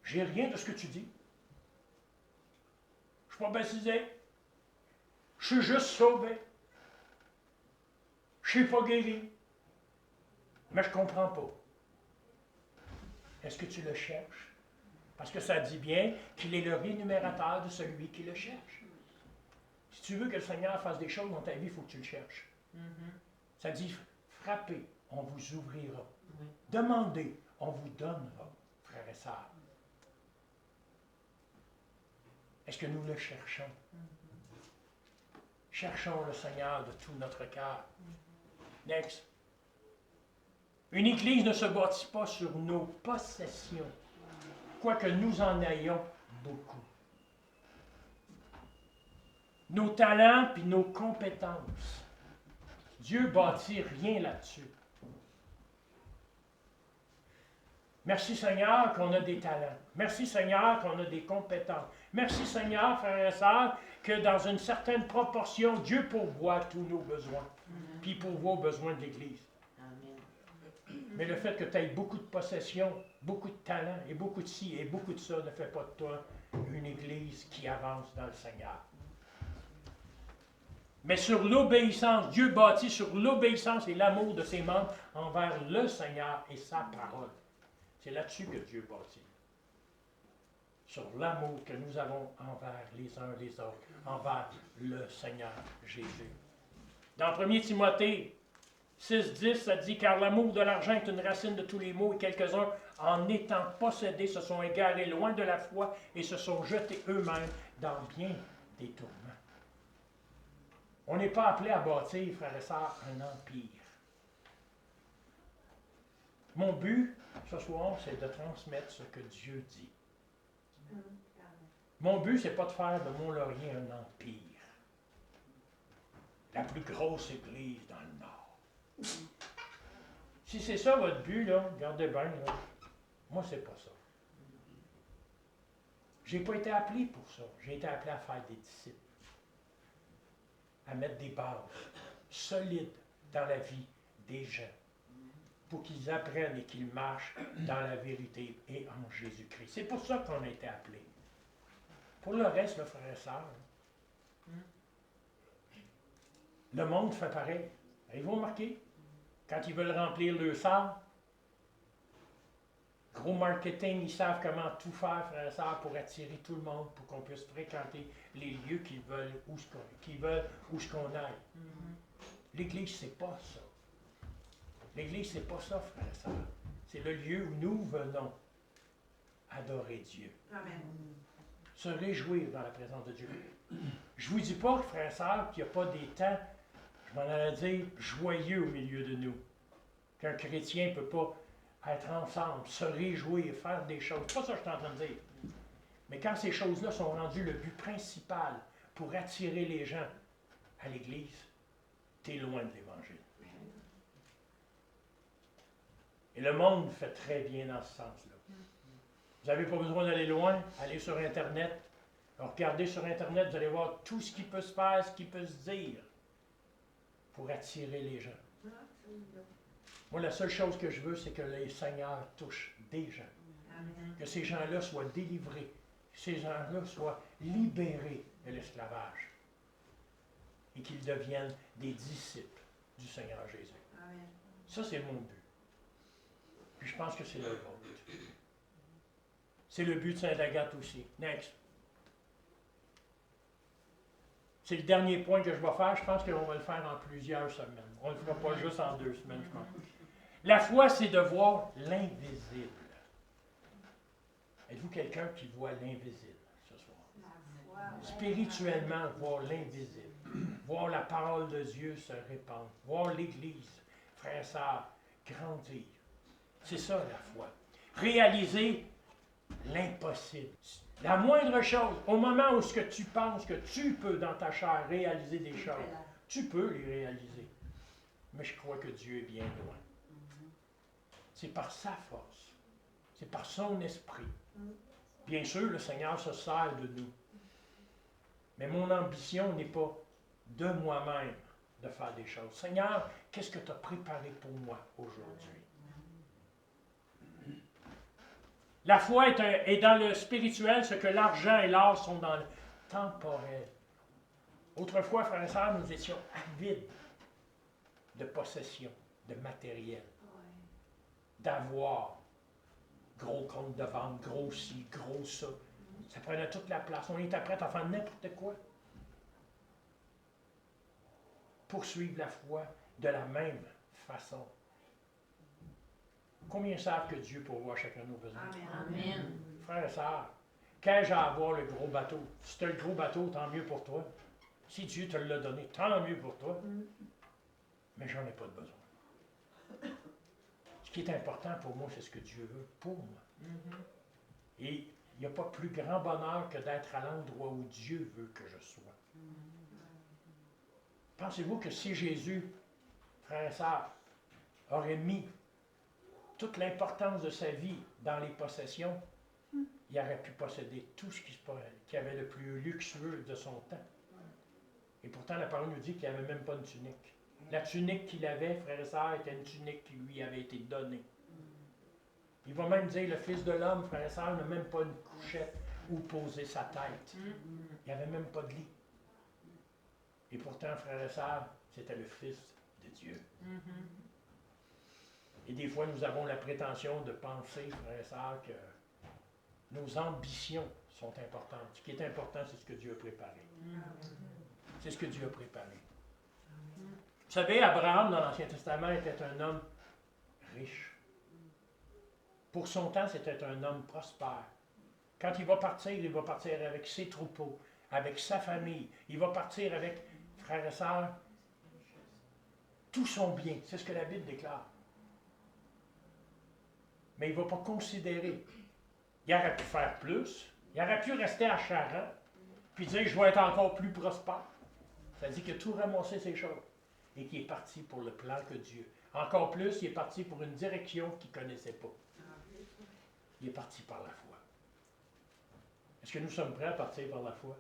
j'ai rien de ce que tu dis. Je ne suis pas baptisé. Je suis juste sauvé. Je ne suis pas guéri. Mais je ne comprends pas. Est-ce que tu le cherches? Parce que ça dit bien qu'il est le rémunérateur de celui qui le cherche. Si tu veux que le Seigneur fasse des choses dans ta vie, il faut que tu le cherches. Ça dit, frappez, on vous ouvrira. Demandez, on vous donnera, frères et sœurs. Est-ce que nous le cherchons? Cherchons le Seigneur de tout notre cœur. Next. Une église ne se bâtit pas sur nos possessions, quoique nous en ayons beaucoup. Nos talents puis nos compétences. Dieu bâtit rien là-dessus. Merci Seigneur qu'on a des talents. Merci Seigneur qu'on a des compétences. Merci Seigneur, frères et sœurs, que dans une certaine proportion, Dieu pourvoit tous nos besoins. Puis il pourvoit aux besoins de l'Église. Mais le fait que tu aies beaucoup de possessions, beaucoup de talents et beaucoup de ci et beaucoup de ça ne fait pas de toi une Église qui avance dans le Seigneur. Mais sur l'obéissance, Dieu bâtit sur l'obéissance et l'amour de ses membres envers le Seigneur et sa parole. C'est là-dessus que Dieu bâtit. Sur l'amour que nous avons envers les uns les autres, envers le Seigneur Jésus. Dans 1 Timothée 6,10, ça dit « Car l'amour de l'argent est une racine de tous les maux, et quelques-uns, en étant possédés, se sont égarés loin de la foi et se sont jetés eux-mêmes dans bien des tourments. » On n'est pas appelé à bâtir, frères et sœurs, un empire. Mon but, ce soir, c'est de transmettre ce que Dieu dit. Mon but, c'est pas de faire de Mont-Laurier un empire. La plus grosse église dans le Nord. Si c'est ça votre but, là, regardez bien, là, moi, c'est pas ça. J'ai pas été appelé pour ça. J'ai été appelé à faire des disciples. À mettre des bases solides dans la vie des gens pour qu'ils apprennent et qu'ils marchent dans la vérité et en Jésus-Christ. C'est pour ça qu'on a été appelés. Pour le reste, le frère et sœur, le monde fait pareil. Avez-vous remarqué? Quand ils veulent remplir leur salle, gros marketing, ils savent comment tout faire, frères et sœurs, pour attirer tout le monde, pour qu'on puisse fréquenter les lieux qu'ils veulent, où ce qu'on aille. L'Église, c'est pas ça. L'Église, c'est pas ça, frères et sœurs. C'est le lieu où nous venons adorer Dieu. Amen. Se réjouir dans la présence de Dieu. Je vous dis pas, frères et sœurs, qu'il n'y a pas des temps, je m'en allais dire, joyeux au milieu de nous. Qu'un chrétien ne peut pas être ensemble, se réjouir, faire des choses. C'est pas ça que je suis en train de dire. Mais quand ces choses-là sont rendues le but principal pour attirer les gens à l'Église, tu es loin de l'Évangile. Et le monde fait très bien dans ce sens-là. Vous n'avez pas besoin d'aller loin, allez sur Internet. Regardez sur Internet, vous allez voir tout ce qui peut se faire, ce qui peut se dire pour attirer les gens. Moi, la seule chose que je veux, c'est que les Seigneurs touchent des gens. Amen. Que ces gens-là soient délivrés. Que ces gens-là soient libérés de l'esclavage. Et qu'ils deviennent des disciples du Seigneur Jésus. Amen. Ça, c'est mon but. Puis je pense que c'est le vôtre. C'est le but de Sainte-Agathe aussi. Next. C'est le dernier point que je vais faire. Je pense qu'on va le faire en plusieurs semaines. On ne le fera pas juste en 2 semaines, je pense. La foi, c'est de voir l'invisible. Êtes-vous quelqu'un qui voit l'invisible ce soir? La foi. Spirituellement, voir l'invisible. Voir la parole de Dieu se répandre. Voir l'Église, frères et sœurs, grandir. C'est ça la foi. Réaliser l'impossible. La moindre chose, au moment où ce que tu penses que tu peux dans ta chair réaliser des choses, tu peux les réaliser. Mais je crois que Dieu est bien loin. C'est par sa force. C'est par son esprit. Bien sûr, le Seigneur se sert de nous. Mais mon ambition n'est pas de moi-même de faire des choses. Seigneur, qu'est-ce que tu as préparé pour moi aujourd'hui? La foi est dans le spirituel ce que l'argent et l'or sont dans le temporel. Autrefois, frères et sœurs, nous étions avides de possession, de matériel, d'avoir. Gros compte de banque, gros ci, gros ça. Ça prenait toute la place. On était prêt à faire n'importe quoi. Poursuivre la foi de la même façon. Combien savent que Dieu pourvoit chacun de nos besoins? Amen. Frères et sœurs, qu'ai-je à avoir le gros bateau? Si tu as le gros bateau, tant mieux pour toi. Si Dieu te l'a donné, tant mieux pour toi. Mais j'en ai pas de besoin. Ce qui est important pour moi, c'est ce que Dieu veut pour moi. Et il n'y a pas plus grand bonheur que d'être à l'endroit où Dieu veut que je sois. Pensez-vous que si Jésus, frères et sœurs, aurait mis toute l'importance de sa vie dans les possessions, il aurait pu posséder tout ce qu'il y avait de plus luxueux de son temps. Et pourtant, la parole nous dit qu'il n'avait même pas une tunique. La tunique qu'il avait, frères et sœurs, était une tunique qui lui avait été donnée. Il va même dire, le Fils de l'homme, frères et sœurs, n'a même pas une couchette où poser sa tête. Il n'y avait même pas de lit. Et pourtant, frères et sœurs, c'était le Fils de Dieu. Et des fois, nous avons la prétention de penser, frères et sœurs, que nos ambitions sont importantes. Ce qui est important, c'est ce que Dieu a préparé. C'est ce que Dieu a préparé. Vous savez, Abraham, dans l'Ancien Testament, était un homme riche. Pour son temps, c'était un homme prospère. Quand il va partir avec ses troupeaux, avec sa famille. Il va partir avec, frères et sœurs, tout son bien. C'est ce que la Bible déclare. Mais il ne va pas considérer. Il aurait pu faire plus. Il aurait pu rester à Charan, puis dire, je vais être encore plus prospère. Ça dit qu'il a tout ramassé ces choses. Et qu'il est parti pour le plan que Dieu. Encore plus, il est parti pour une direction qu'il ne connaissait pas. Il est parti par la foi. Est-ce que nous sommes prêts à partir par la foi?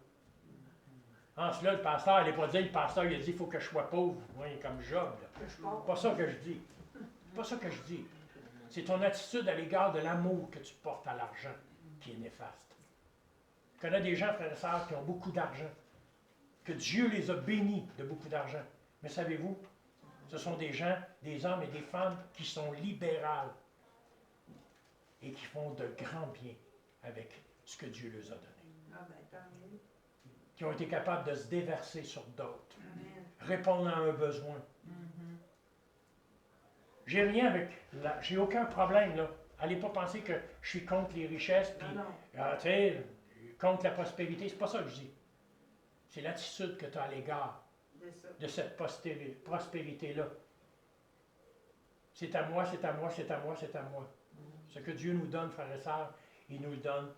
En cela, le pasteur, il n'est pas dit, le pasteur, il a dit, il faut que je sois pauvre. Oui, comme Job. C'est pas ça que je dis. C'est pas ça que je dis. C'est ton attitude à l'égard de l'amour que tu portes à l'argent qui est néfaste. Je connais des gens, frères et sœurs, qui ont beaucoup d'argent. Que Dieu les a bénis de beaucoup d'argent. Mais savez-vous, ce sont des gens, des hommes et des femmes qui sont libérales et qui font de grands biens avec ce que Dieu leur a donné. Qui ont été capables de se déverser sur d'autres, répondre à un besoin. J'ai rien avec, j'ai aucun problème là. Allez pas penser que je suis contre les richesses, puis tu sais, contre la prospérité. C'est pas ça que je dis. C'est l'attitude que tu as à l'égard de cette prospérité-là. C'est à moi, c'est à moi, c'est à moi, c'est à moi. Ce que Dieu nous donne, frères et sœurs, il nous le donne,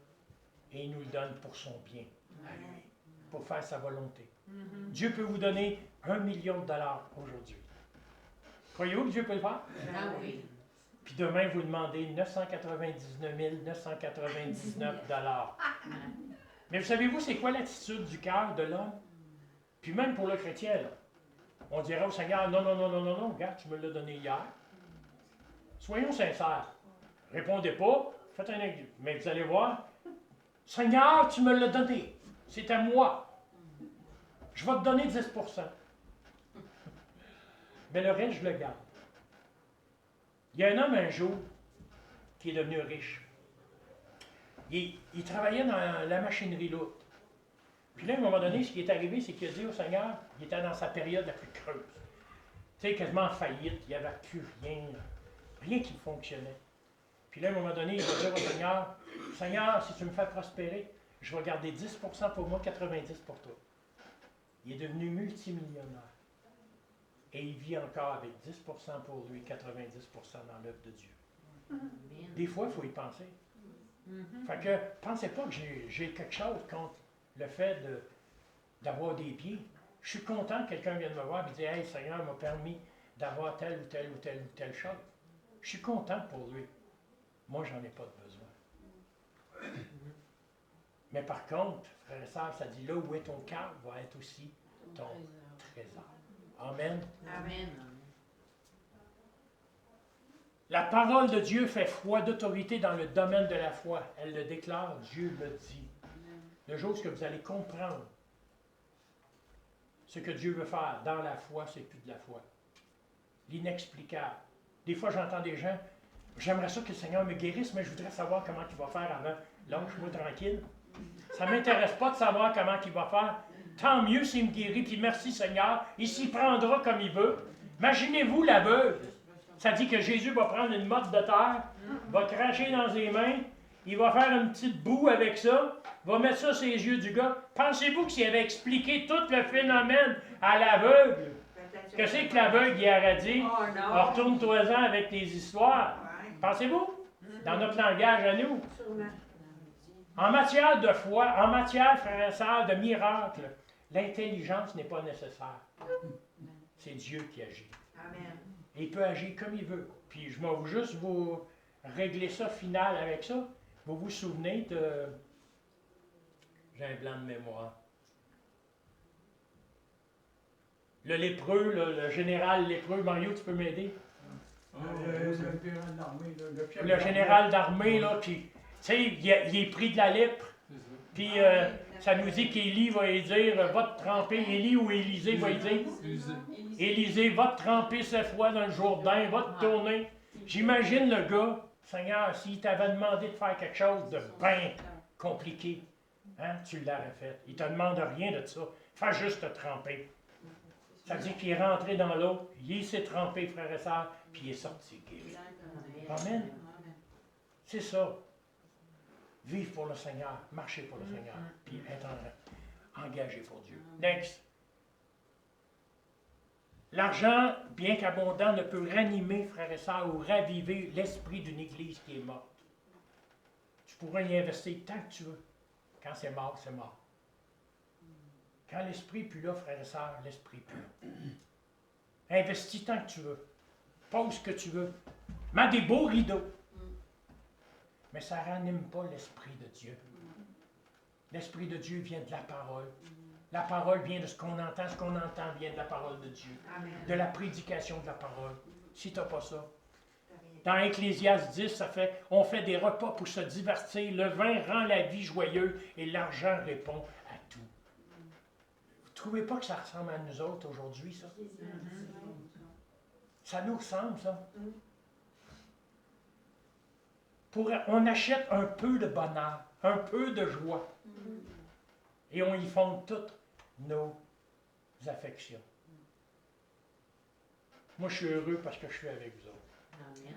et il nous le donne pour son bien, à lui, pour faire sa volonté. Dieu peut vous donner 1 million de dollars aujourd'hui. Croyez-vous que Dieu peut le faire? Ah oui. Puis demain, vous demandez 999 999 dollars. Mais vous savez-vous, c'est quoi l'attitude du cœur de l'homme? Puis même pour le chrétien, là, on dirait au Seigneur, non, non, non, non, non, non, regarde, tu me l'as donné hier. Soyons sincères. Répondez pas, faites un exemple. Mais vous allez voir, Seigneur, tu me l'as donné. C'est à moi. Je vais te donner 10%. Mais le reste, je le garde. Il y a un homme un jour qui est devenu riche. Il travaillait dans la machinerie lourde. Puis là, à un moment donné, ce qui est arrivé, c'est qu'il a dit au Seigneur, il était dans sa période la plus creuse. Tu sais, quasiment en faillite, il n'y avait plus rien qui fonctionnait. Puis là, à un moment donné, il va dire au Seigneur, Seigneur, si tu me fais prospérer, je vais garder 10% pour moi, 90% pour toi. Il est devenu multimillionnaire. Et il vit encore avec 10% pour lui, 90% dans l'œuvre de Dieu. Des fois, il faut y penser. Fait que, pensez pas que j'ai quelque chose contre le fait d'avoir des pieds. Je suis content que quelqu'un vienne me voir et dise, hey, Seigneur m'a permis d'avoir telle ou telle ou telle ou telle chose. Je suis content pour lui. Moi, j'en ai pas de besoin. Mais par contre, frère et sœur, ça dit là où est ton cœur va être aussi ton trésor. Amen. Amen. La parole de Dieu fait foi d'autorité dans le domaine de la foi. Elle le déclare, Dieu le dit. Le jour où vous allez comprendre ce que Dieu veut faire dans la foi, c'est plus de la foi. L'inexplicable. Des fois, j'entends des gens, j'aimerais ça que le Seigneur me guérisse, mais je voudrais savoir comment il va faire avant. Lâche-moi tranquille. Ça ne m'intéresse pas de savoir comment il va faire. Tant mieux s'il me guérit, puis merci Seigneur, il s'y prendra comme il veut. Imaginez-vous l'aveugle. Ça dit que Jésus va prendre une motte de terre, va cracher dans ses mains, il va faire une petite boue avec ça, va mettre ça sur les yeux du gars. Pensez-vous que s'il avait expliqué tout le phénomène à l'aveugle, que c'est que l'aveugle il aurait dit, retourne-toi-en avec tes histoires. Pensez-vous? Dans notre langage à nous. En matière de foi, en matière, frères et sœurs, de miracle, l'intelligence n'est pas nécessaire. C'est Dieu qui agit. Amen. Et il peut agir comme il veut. Puis je vais juste vous régler ça final avec ça. Vous vous souvenez de... J'ai un blanc de mémoire. Le lépreux, le général lépreux. Mario, tu peux m'aider? Le Le général d'armée, là, qui... Tu sais, il est pris de la lèpre. Puis ça nous dit qu'Élie va y dire, va te tremper, Élie ou Élisée va y dire, Élisée, va te tremper 7 fois dans le Jourdain, va te tourner. J'imagine le gars, Seigneur, s'il t'avait demandé de faire quelque chose de bien compliqué, hein, tu l'aurais fait. Il ne te demande rien de ça. Fais juste te tremper. Ça dit qu'il est rentré dans l'eau, il s'est trempé, frère et sœur, puis il est sorti guéri. Amen. C'est ça. Vivre pour le Seigneur, marcher pour le Seigneur, puis être engagé pour Dieu. Next. L'argent, bien qu'abondant, ne peut ranimer, frères et sœurs, ou raviver l'esprit d'une église qui est morte. Tu pourras y investir tant que tu veux. Quand c'est mort, c'est mort. Quand l'esprit n'est plus là, frères et sœurs, l'esprit n'est plus là. Investis tant que tu veux. Pose ce que tu veux. Mets des beaux rideaux. Mais ça ne ranime pas l'Esprit de Dieu. L'Esprit de Dieu vient de la parole. La parole vient de ce qu'on entend vient de la parole de Dieu. Amen. De la prédication de la parole. Si tu n'as pas ça. Dans Ecclésiaste 10, ça fait, on fait des repas pour se divertir, le vin rend la vie joyeuse et l'argent répond à tout. Vous ne trouvez pas que ça ressemble à nous autres aujourd'hui, ça? Ça nous ressemble, ça? On achète un peu de bonheur, un peu de joie, et on y fonde toutes nos affections. Moi, je suis heureux parce que je suis avec vous autres.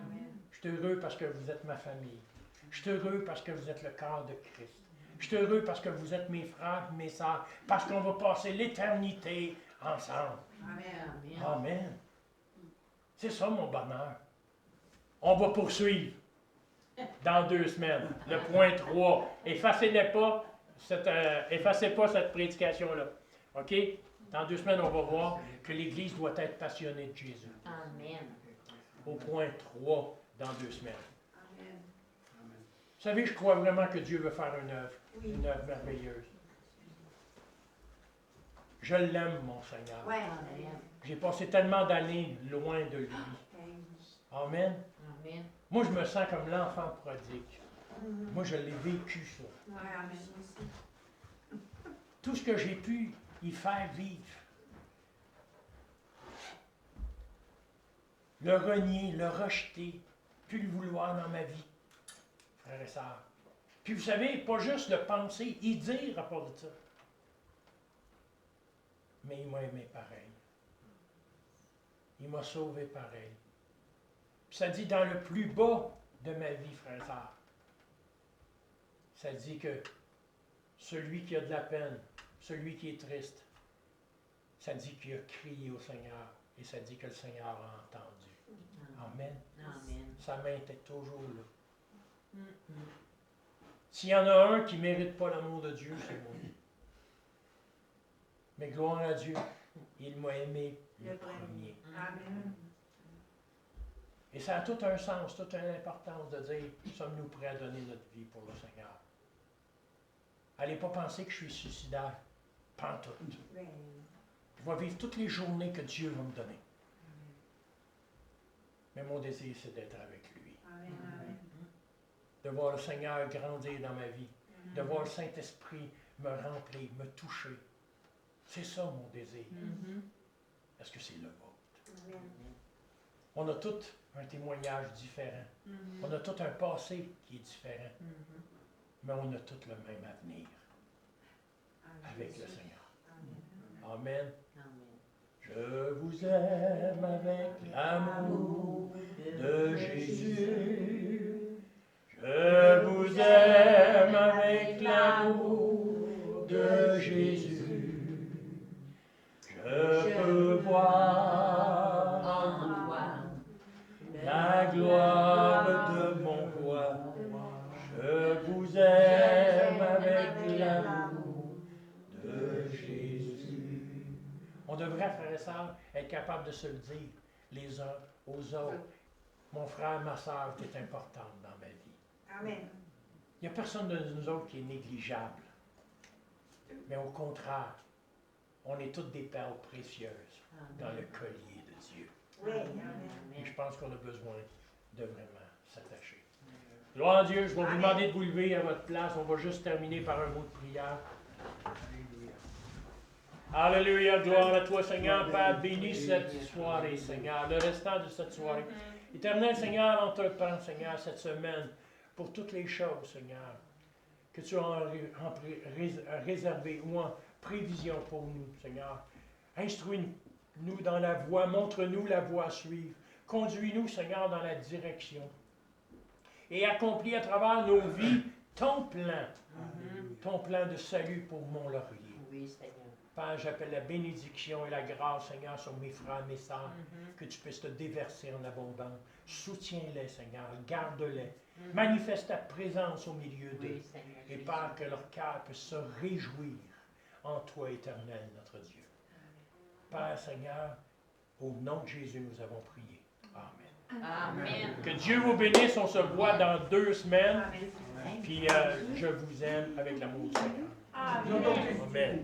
Amen. Je suis heureux parce que vous êtes ma famille. Je suis heureux parce que vous êtes le corps de Christ. Je suis heureux parce que vous êtes mes frères, mes sœurs, parce qu'on va passer l'éternité ensemble. Amen. Amen. C'est ça mon bonheur. On va poursuivre dans 2 semaines. Le point 3. Effacez pas cette prédication-là. OK? Dans 2 semaines, on va voir que l'Église doit être passionnée de Jésus. Amen. Au point 3, dans 2 semaines. Amen. Vous savez, je crois vraiment que Dieu veut faire une œuvre merveilleuse. Je l'aime, mon Seigneur. Ouais. Amen. J'ai passé tellement d'années loin de lui. Amen. Amen. Moi, je me sens comme l'enfant prodigue. Moi, je l'ai vécu, ça. Tout ce que j'ai pu y faire vivre. Le renier, le rejeter, plus le vouloir dans ma vie, frères et sœurs. Puis vous savez, pas juste le penser, y dire à part de ça. Mais il m'a aimé pareil. Il m'a sauvé pareil. Puis ça dit dans le plus bas de ma vie, frères et sœurs. Ça dit que celui qui a de la peine, celui qui est triste, ça dit qu'il a crié au Seigneur et ça dit que le Seigneur a entendu. Amen. Amen. Sa main était toujours là. S'il y en a un qui ne mérite pas l'amour de Dieu, c'est moi. Mais gloire à Dieu, il m'a aimé le premier. Amen. Et ça a tout un sens, toute une importance de dire, sommes-nous prêts à donner notre vie pour le Seigneur? Allez pas penser que je suis suicidaire. Pantoute. Je vais vivre toutes les journées que Dieu va me donner. Mais mon désir, c'est d'être avec lui. De voir le Seigneur grandir dans ma vie. De voir le Saint-Esprit me remplir, me toucher. C'est ça mon désir. Parce que c'est le vôtre. On a tous un témoignage différent. On a tout un passé qui est différent. Mais on a tous le même avenir avec le Seigneur. Amen. Je vous aime avec l'amour de Jésus. Je vous aime avec l'amour de Jésus. Je peux voir en toi la gloire de mon roi. Je vous aime avec l'amour de Jésus. On devrait, frères et sœurs, être capable de se le dire les uns aux autres. Mon frère, ma sœur, tu es importante dans ma vie. Amen. Il n'y a personne de nous autres qui est négligeable. Mais au contraire, on est toutes des perles précieuses dans le collier de Dieu. Oui. Et je pense qu'on a besoin de vraiment s'attacher. Gloire à Dieu, je vais vous demander de vous lever à votre place. On va juste terminer par un mot de prière. Alléluia. Alléluia, gloire à toi, Seigneur. Père, bénis cette soirée, Seigneur, le restant de cette soirée. Éternel, Seigneur, on te prend, Seigneur, cette semaine pour toutes les choses, Seigneur, que tu as réservées ou en prévision pour nous, Seigneur. Instruis-nous dans la voie, montre-nous la voie à suivre. Conduis-nous, Seigneur, dans la direction. Et accomplis à travers nos vies ton plan de salut pour Mont-Laurier. Oui, Seigneur. Père, j'appelle la bénédiction et la grâce, Seigneur, sur mes frères, mes sœurs, que tu puisses te déverser en abondance. Soutiens-les, Seigneur, garde-les. Manifeste ta présence au milieu d'eux. Oui, Seigneur. Et Père, que leur cœur puisse se réjouir en toi, éternel, notre Dieu. Père, Seigneur, au nom de Jésus, nous avons prié. Amen. Amen. Que Dieu vous bénisse. On se voit dans 2 semaines. Amen. Puis je vous aime avec l'amour du Seigneur. Amen. Amen.